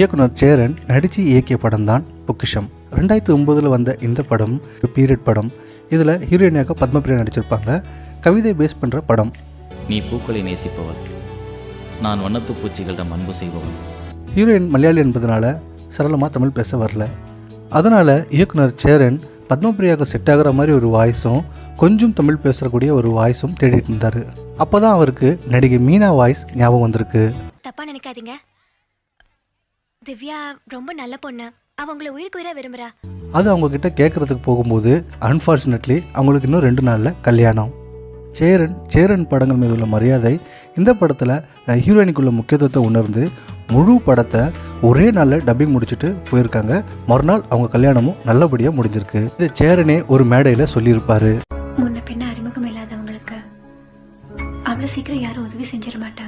இயக்குனர் சேரன் நடித்து இயக்கிய படம் தான் பொக்கிஷம். 2009 வந்த இந்த படம் ஒரு பீரியட் படம். இதில் ஹீரோயினாக பத்மபிரியா நடிச்சிருப்பாங்க. கவிதை பேஸ் பண்ணுற படம். நீ பூக்களை நேசிப்பவள், நான் வண்ணத்து பூச்சிகளிடம் அன்பு செய்பவன். ஹீரோயின் மலையாளி என்பதனால சரளமாக தமிழ் பேச வரல. அதனால் இயக்குனர் சேரன் பத்மபிரியாவுக்கு செட் ஆகிற மாதிரி ஒரு வாய்ஸும் கொஞ்சம் தமிழ் பேசக்கூடிய ஒரு வாய்ஸும் தேடிட்டு இருந்தார். அப்போ தான் அவருக்கு நடிகை மீனா வாய்ஸ் ஞாபகம் வந்திருக்கு. தப்பா நினைக்காதீங்க, திவ்யா ரொம்ப நல்ல பொண்ணு, அவங்கள உயிருக்கு உயிரா விரும்புறா. அது அவங்க கிட்ட கேட்கறதுக்கு போகும்போது அன்ஃபார்ச்சுனேட்லி அவங்களுக்கு இன்னும் 2 நாளில் கல்யாணம். சேரன் படங்கள் மீது உள்ள மரியாதை இந்த படத்தில் ஹீரோயினுக்குள்ள முக்கியத்துவத்தை உணர்ந்து முழு படத்தை ஒரே நாளில் டப்பிங் முடிச்சுட்டு போயிருக்காங்க. மறுநாள் அவங்க கல்யாணமும் நல்லபடியாக முடிஞ்சிருக்கு. இது சேரனே ஒரு மேடையில் சொல்லியிருப்பாரு. முன்ன பின்ன அறிமுகம் இல்லாதவங்களுக்கு அவ்வளோ சீக்கிரம் யாரும் உதவி செஞ்சிட மாட்டாங்க.